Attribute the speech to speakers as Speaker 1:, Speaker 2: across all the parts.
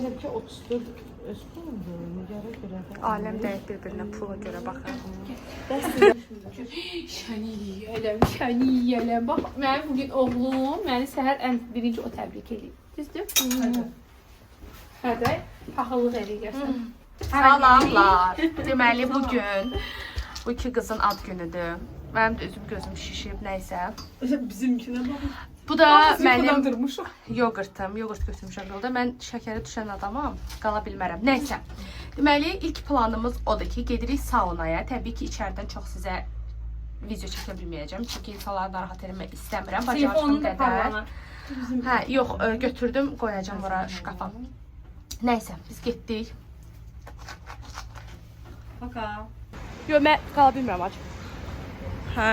Speaker 1: Mənim ki 34 öz pulumdur, nəgərə görə də.
Speaker 2: Aləm deyək bir-birinə pula görə baxar.
Speaker 3: Şəni yiyələm. Bax, mənim bugün oğlum məni səhər ən birinci o təbrik edib. Düzdür? Hədə, paxıllıq eləyirsən.
Speaker 2: Salamlar. Deməli bugün bu iki qızın ad günüdür. Mənim də üzüm gözüm şişib, nəysə.
Speaker 1: Bizimkinə bax.
Speaker 2: Bu da mənim
Speaker 3: durmuşuq.
Speaker 2: yoğurtum, yoğurt götürmüşəm yolda. Mən şəkəri düşən adamam, qala bilmərəm. Nəysə. Deməli ilk planımız odur ki, gedirik saunaya. Təbii ki, içəridən çox sizə video çəkə bilməyəcəm. Çünki insanları narahat etmək istəmirəm. Bacardığım qədər. Hə, yox, götürdüm, qoyacağam ora şkafa. Nəysə, biz getdik.
Speaker 1: Baka.
Speaker 2: Yox, mən qala bilmirəm acı. Hə.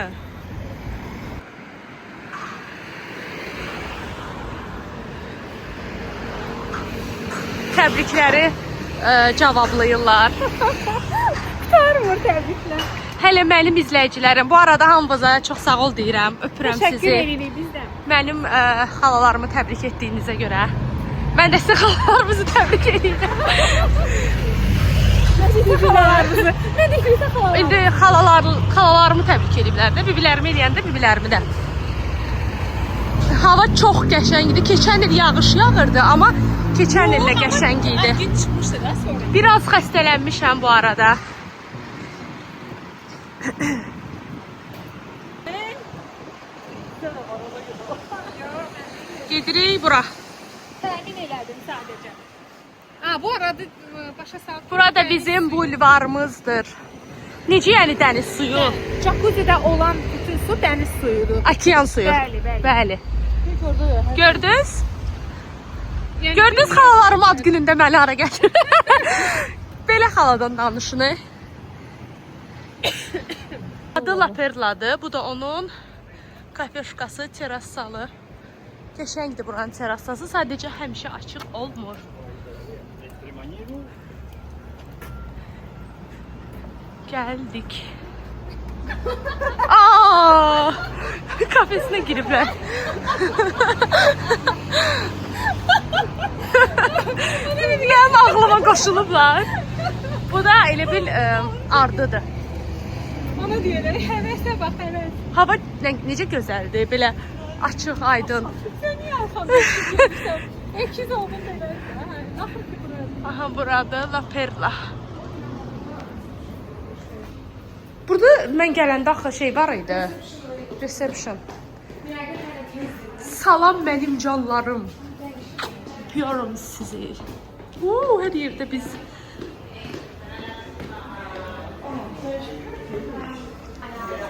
Speaker 2: Təbrikləri cavablayırlar.
Speaker 3: Qurtarmır təbriklər.
Speaker 2: Hələ mənim izləyicilərim. Bu arada hamınıza çox sağ ol deyirəm. Öpürəm
Speaker 3: Təşəkkür
Speaker 2: sizi.
Speaker 3: edirik bizdən.
Speaker 2: Mənim xalalarımı təbrik etdiyinizə görə. Mən də sizin xalalarınızı təbrik edirəm.
Speaker 3: Xalalarımızı. Nə deyirsən xalalar?
Speaker 2: İndi xalalarımı təbrik ediblər də, bibilərimi eləyəndə bibilərimi də. Hava çox qəşəng idi. Keçən il yağış yağırdı, amma keçən illə qəşəng idi.
Speaker 3: Gün çıxmışdı da sonra.
Speaker 2: Biraz xəstələnmişəm bu arada. Gedirik bura.
Speaker 3: Təmin elədim sadəcə. Ha, bu arada başa sağ.
Speaker 2: Burada bizim bulvarımızdır. Necə yəni dəniz suyu?
Speaker 3: Jacuzzi'də olan bütün su dəniz suyudur.
Speaker 2: Okean suyu.
Speaker 3: Bəli, bəli.
Speaker 2: Bəli.
Speaker 3: Orada
Speaker 2: Gördünüz?
Speaker 3: yəni
Speaker 2: Gördünüz xalalarım ad günündə məni ara gətirir. Belə xaladan danışını. Adı La Perladır. Bu da onun kafeşkası, terrasalı. Qəşəngdir buranın terrasası. Sadəcə həmişə açıq olmur. Gəldik. Aa! Kafesinə giriblər. Mənim ağlıma qoşulublar. Bu da elə bil ardıdır.
Speaker 3: Ona deyirlər, həvəsə bax, həvəs.
Speaker 2: Hava necə gözəldir, belə açıq, aydın.
Speaker 3: Sən niyə arxamda gedirsən? Əkiz oldun belə. Axır ki buraya.
Speaker 2: Aha, burada La Perla. Burada mən gələndə axı şey var idi. Reception. Salam mənim canlarım. Öpüyorum sizi. Hər yerdə biz.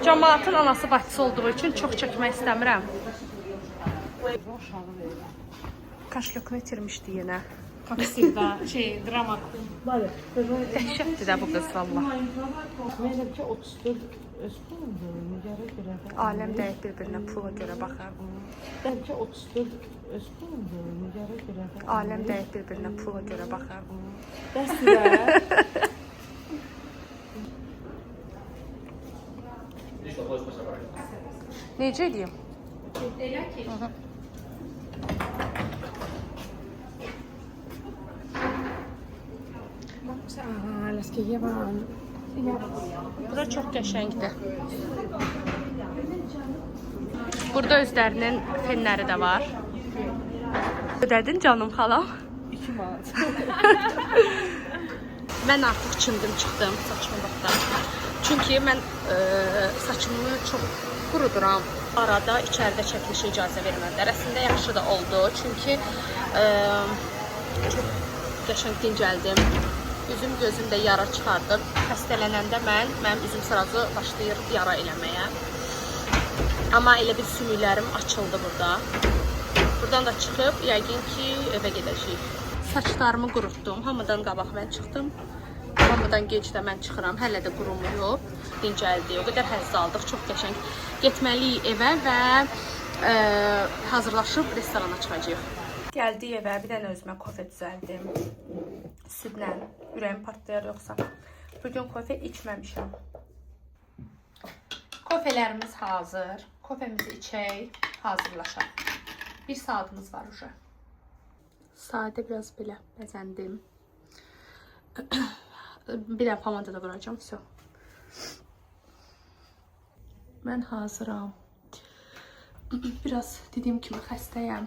Speaker 2: Cəmaatın anası bacısı olduğu üçün çox çəkmək istəmirəm. Kaşlokunu itirmişdi yenə.
Speaker 3: Kaksırda, drama.
Speaker 2: Dəhşətdir də bu qız valla.
Speaker 1: Mənim ki 34 öz pulumdur, nəgərə görə də.
Speaker 2: Aləm deyək bir-birinə pula görə baxar.
Speaker 1: Mənim ki 34 öz pulumdur, nəgərə görə də.
Speaker 2: Aləm deyək bir-birinə pula görə baxar.
Speaker 1: Bəsdir.
Speaker 2: Necə edeyim?
Speaker 3: Elə ki. Las que llevan.
Speaker 2: Bura çox qəşəngdir. Burada özlərinin fenləri də var. Ödədin canım xalam?
Speaker 1: 2 manat.
Speaker 2: Mən artıq çimdim, çıxdım saçımı vaxtdan. Çünki mən saçımı çox quruduram. Arada içəridə çəkilişə icazə vermədilər. Əslində yaxşı da oldu. Çünki çox qəşəng dincəldim. Üzüm gözümdə yara çıxardım. Xəstələnəndə mənim üzüm sırası başlayır yara eləməyə. Amma elə bir sümüklərim açıldı burada. Buradan da çıxıb, yəqin ki, evə gedəcəyik. Saçlarımı qurutdum. Hamıdan qabaq mən çıxdım. Hamıdan gec də mən çıxıram. Hələ də qurumuyub, dincəldi. O qədər həzz aldıq, çox qəşəng. Getməliyik evə və hazırlaşıb restorana çıxacağıq. Gəldik evə, bir dənə özümə kofe düzəldim. Südlə, ürəyim partlayar yoxsa. Bugün kofe içməmişəm. Kofelərimiz hazır. Kofemizi içək, hazırlaşaq. 1 saatımız var uje. Sadə biraz belə bəzəndim. Bir də pomada da vuracağım. So. Mən hazıram. Biraz dediyim kimi xəstəyəm.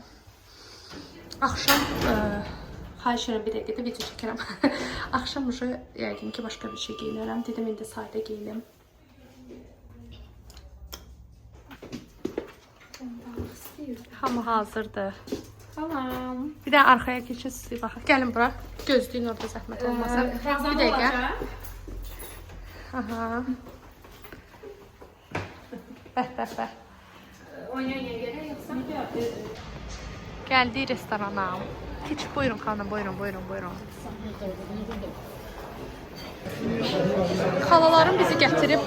Speaker 2: Axşam xahiş edirəm bir dəqiqədə video çəkirəm. Axşam yəqin ki başqa bir şey geyinərəm. Dedim indi sadə geyinim. Hamı hazırdır.
Speaker 3: Salam.
Speaker 2: Bir də arxaya keçin siz baxın. Gəlin bura. Gözləyin orada zəhmət olmasa. Bir dəqiqə. Aha. Bəh.
Speaker 3: Oynaya gələ yoxsa?
Speaker 2: Gəldik restorana. Keç, buyurun xanım, buyurun. Xalalarım bizi gətirib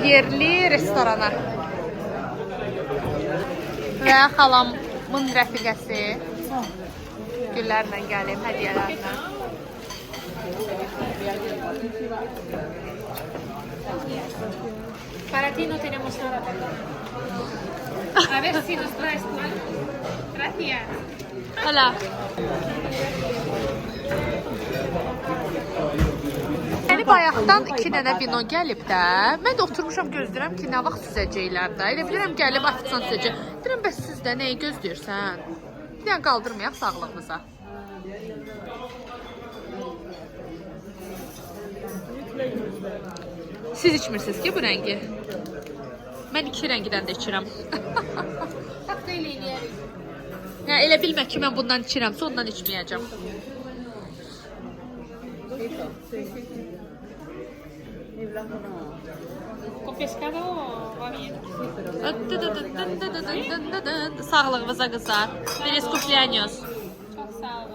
Speaker 2: yerli restorana. Və xalamın rəfiqəsi güllərlə gəlib, hədiyyələrlə.
Speaker 3: Para ti no tenemos nada. A ver si nos traes tú algo. Gracias.
Speaker 2: Hala. Yəni bayaqdan 2 dənə vino gəlib də. Mən də oturmuşam gözləyirəm ki, nə vaxt süzəcəklər də. Elə bilirəm gəlib ofisiant süzəcək. Deyirəm bəs siz də nəyi gözləyirsən? Bir dənə qaldırmayaq sağlığımıza. Siz içmirsiniz ki bu rəngi? Mən 2 rəngidən də içirəm.
Speaker 3: Kokteyl eləyərik.
Speaker 2: Ya elə bilmə ki mən bundan içirəm, ondan içməyəcəm.
Speaker 3: Con pescado va bien.
Speaker 2: Sağlığınıza qızlar. Feliz cumpleaños.
Speaker 3: Çok sağ olun.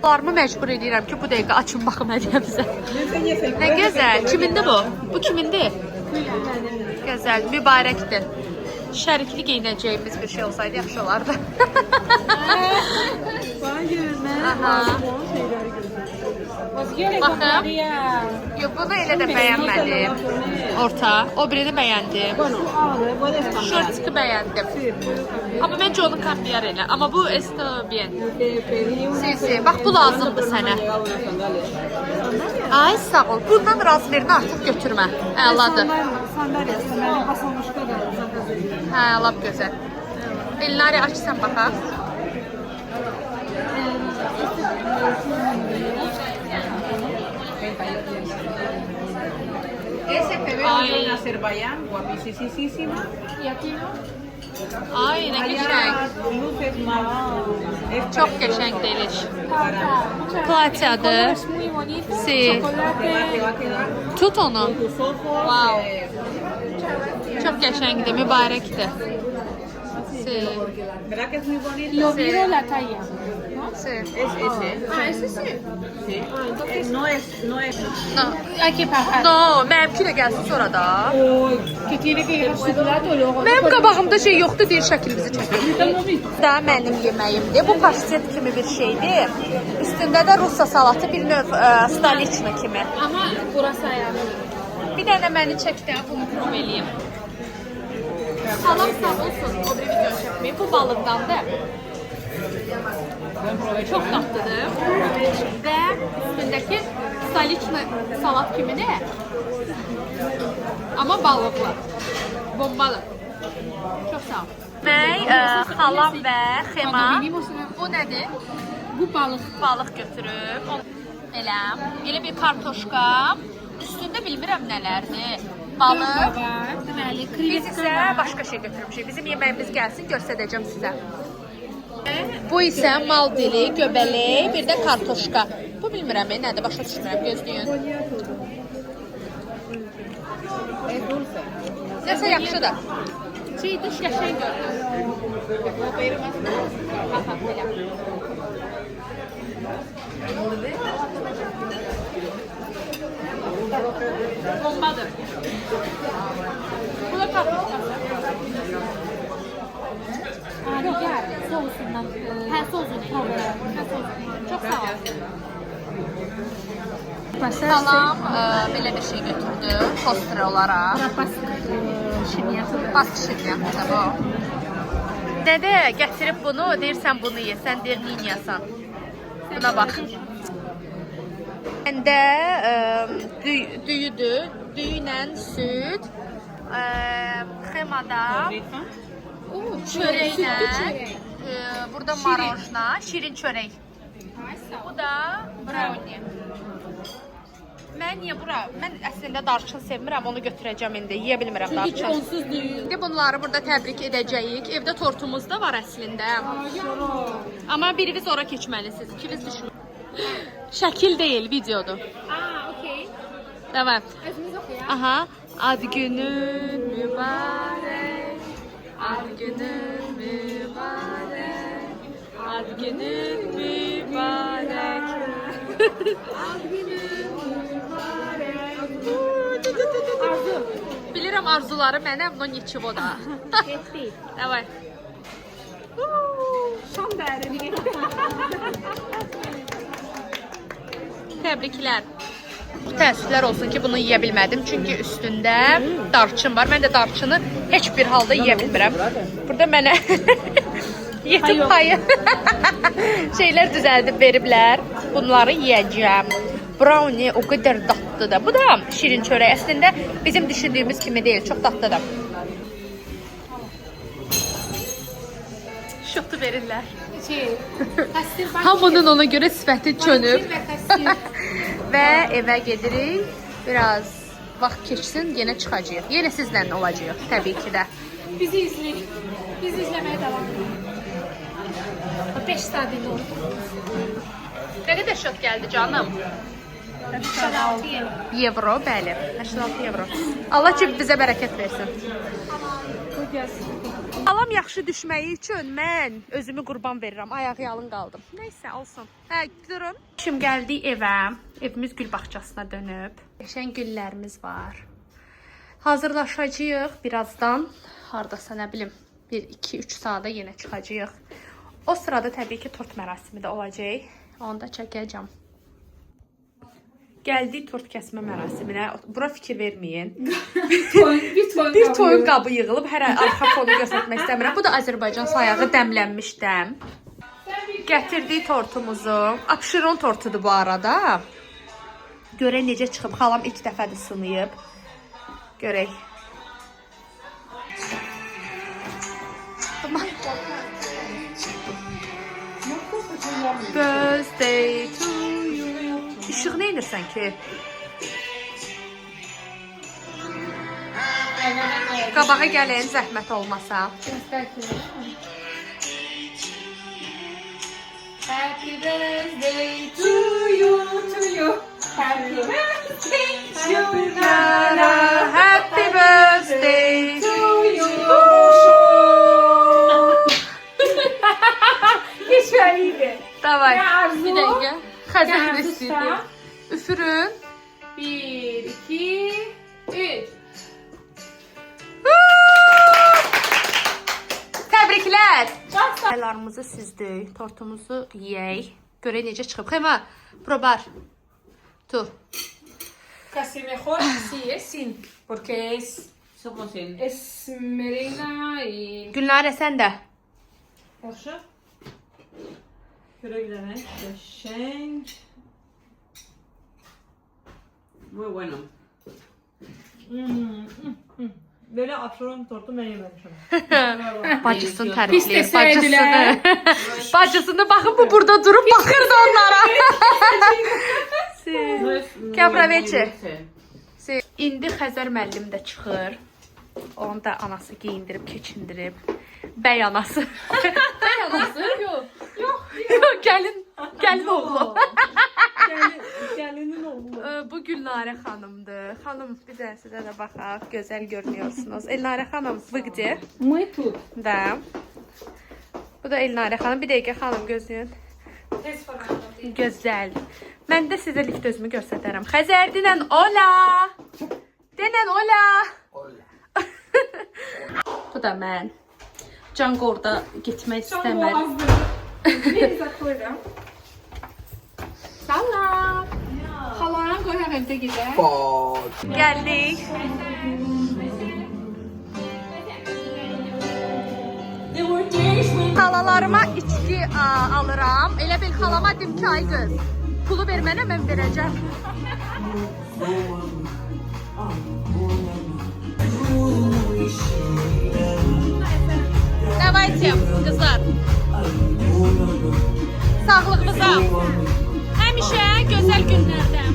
Speaker 2: Larımı məcbur edirəm ki, bu dəqiqə açın baxım hədiyəmizə. Nə gözəl. Kimindir bu? Bu kimindir? Gözəl, mübarəkdir. Şərikli geyinəcəyimiz bir şey olsaydı yaxşı olardı. Baxın. Bunu elə də bəyənmədim. Orta. O birini bəyəndim. Şortiki bəyəndim. Amma məncə onu kambiyar elə. Amma bu esto bien. Bax bu lazımdır sənə. Ay sağ ol. Bundan razmerini artıq götürmə. Əladır. Hə, lap gözəl. Elnari açsan baxaq.
Speaker 4: Ese te veo yo en Azerbaiyán, guapísima.
Speaker 3: Y aquí no.
Speaker 2: Ay, nə qəşəng.
Speaker 4: Luces más.
Speaker 2: Çox qəşəng deyilir.
Speaker 3: Muchas
Speaker 2: Platyadır.
Speaker 3: Es muy bonito.
Speaker 2: Sí.
Speaker 3: Chocolate.
Speaker 4: Te va a quedar
Speaker 2: Tut onu.
Speaker 4: tus ojos.
Speaker 2: Wow. Çok qəşəngdir, mübarəkdir. Sí.
Speaker 4: ¿Verdad que es muy bonito?
Speaker 3: Lo miro la talla. ¿No?
Speaker 2: Sí.
Speaker 4: Es ese.
Speaker 3: Ah, ese sí.
Speaker 4: Sí. No es.
Speaker 2: No,
Speaker 3: Hay que pagar.
Speaker 2: no, mənimki də gəlsin sonra da.
Speaker 3: Que tiene que ir a su plato luego.
Speaker 2: Mənim qabağımda şey yoxdur, deyir şəklimizi çəkin. Da mənim yeməyimdir. Bu pastet kimi bir şeydir. Üstündə də rusa salatı, bir növ staliçna kimi.
Speaker 3: Ama burası ayarlı.
Speaker 2: Bir dənə məni çək də bunu prov eləyim. Salam sağ olsun, o bir video çəkməyim. Bu balıqdandır. Çox dadlıdır. Və üstündəki staliçna salat kimidir. Amma balıqlı. Bombalı. Çox sağ ol. Xalam və Xema. Bu nədir?
Speaker 3: Bu balık.
Speaker 2: Balıq götürüb. Elə bir kartoşka. Üstündə bilmirəm nələrdir. Balıq.
Speaker 3: Deməli,
Speaker 2: Biz
Speaker 3: krevetka
Speaker 2: isə
Speaker 3: var.
Speaker 2: başqa şey götürmüşük. Bizim yeməyimiz gəlsin, göstərəcəm sizə. Bu isə mal dili, göbələk, bir də kartoşka. Bu bilmirəm, nədir, başa düşmürəm, gözləyin. Nəsə yaxşıdır. Şey, dış qəşəng görünür. Bombadır. Bu da kartoşkası.
Speaker 3: Gel, soğusundan.
Speaker 2: Hə, sozunu. Çox sağ ol. Salam, belə bir şey götürdüm, toster olaraq.
Speaker 3: şirniyyatı.
Speaker 2: Bas şirniyyatı bu. Dədə gətirib bunu, deyirsən bunu ye. Sən deyir neyin yasan. Buna bax. Məndə düyüdür. Düyülə süd, xemada, çörəklə, burada marojna, şirin çörək. Bu da brownie. Mən niyə bura? Mən əslində darçın sevmirəm, onu götürəcəm indi. Yeyə bilmirəm darçın.
Speaker 3: Onsuz düyü.
Speaker 2: İndi bunları burada təbrik edəcəyik. Evdə tortumuz da var əslində. Amma biriniz ora keçməlisiniz, ikiniz düşün. Şəkil deyil, videodur.
Speaker 3: Okey.
Speaker 2: Devam.
Speaker 3: Özümüz oxuyaq.
Speaker 2: Aha. Ad günün mübarək. Ad günün mübarək. Ad günün mübarək.
Speaker 3: Ad günün
Speaker 2: Arzu. Bilirəm arzuları mənəm, no niçivo da.
Speaker 3: Getdi.
Speaker 2: Davay.
Speaker 3: Şam dərini getdi.
Speaker 2: Təbriklər. Təəssüflər olsun ki, bunu yeyə bilmədim. Çünki üstündə darçın var. Mən də darçını heç bir halda yeyə bilmirəm. Burada mənə yetim payı şeylər düzəldib veriblər. Bunları yeyəcəm. Brownie o qədər dadlıdır. Bu da şirin çörək. Əslində bizim düşündüyümüz kimi deyil. Çox dadlıdır. Şotu verirlər.
Speaker 3: Qəsdir baş.
Speaker 2: Hamının ona görə sifəti çönüb.
Speaker 3: Və qəsdir.
Speaker 2: Və evə gedirik. Biraz vaxt keçsin, yenə çıxacağıq. Yenə sizlə olacağıq, təbii ki də.
Speaker 3: Bizi izləyin. Bizi izləməyə davam edin. 5 saat indi oldu.
Speaker 2: Nə qədər şot gəldi canım?
Speaker 3: 86
Speaker 2: Evro, bəli. 86 evro. Allah cibimizə bərəkət versin. Alam yaxşı düşməyi üçün mən özümü qurban verirəm. Ayağı yalın qaldım. Nəysə, olsun. Hə, durun. Şimdi gəldik evə. Evimiz gül bağçasına dönüb. Qəşəng güllərimiz var. Hazırlaşacağıq birazdan. Hardasa nə bilim 1-2-3 saata yenə çıxacağıq. O sırada təbii ki tort mərasimi də olacaq. Onu da çəkəcəm. Gəldik tort kəsmə mərasiminə. Bura fikir verməyin. Bir toyun qabı yığılıb, hər arxa fonu göstərmək istəmirəm. Bu da Azərbaycan sayağı dəmlənmiş dəm. Gətirdik tortumuzu. Apşiron tortudur bu arada. Görək necə çıxıb. Xalam ilk dəfədir sınıyıb. Görək. Birthday to you. İşıq nə edirsən ki? Qabağa gəlin, zəhmət olmasa.
Speaker 3: Happy birthday to you, to you. Happy birthday to you.
Speaker 2: Happy birthday to you.
Speaker 3: Geçmeliydi.
Speaker 2: Davay.
Speaker 3: Ya Arzu.
Speaker 2: Bir dəqiqə. Xəzər
Speaker 3: Ya
Speaker 2: istəyir.
Speaker 3: Arzu,
Speaker 2: Üfürün.
Speaker 3: 1, 2, 3.
Speaker 2: Təbriklər. Çaylarımızı süzdük, tortumuzu yeyək. Görək necə çıxıb. Xema, probar. Tu.
Speaker 3: Casi mejor si es sin, porque
Speaker 4: Somos en...
Speaker 3: es merena y...
Speaker 2: Gülnarə sən də.
Speaker 1: Yaxşı. Görək qəşəng.
Speaker 4: Muy bueno.
Speaker 1: Böyle apşeron tortu mən yeməmişəm.
Speaker 2: Bacısını
Speaker 3: Pis
Speaker 2: tərifləyir.
Speaker 3: desəydilər.
Speaker 2: Bacısını baxın, bu burada durub baxırdı onlara. Kapraveçi. İndi Xəzər müəllim də çıxır. Onu da anası geyindirib, keçindirib. Bəy anası. Bəy anası? Yox. Gəlin oğlu.
Speaker 1: Gəlinin oğlu.
Speaker 2: Bu Gülnarə xanımdır. Xanım, bir də sizə də baxaq. Gözəl görünüyorsunuz. Elnarə xanım, bıqcı.
Speaker 3: Мы тут.
Speaker 2: Da. Bu da Elnarə xanım. Bir dəqiqə xanım gözləyin. Gözəl. Mən də sizə lift özümü göstərərəm. Xəzər dinən ola. Denən ola. Bu da mən. Can orada getmək istəmədi.
Speaker 3: Salam. Xalanın qoyaq evdə gedək.
Speaker 2: Gəldik. Xalalarıma içki alıram. Elə bil xalama dedim ki, ay qız, pulu ver mənə, mən verəcəm. Давайте, qızlar. Sağlığınıza. Həmişə gözəl günlərdə.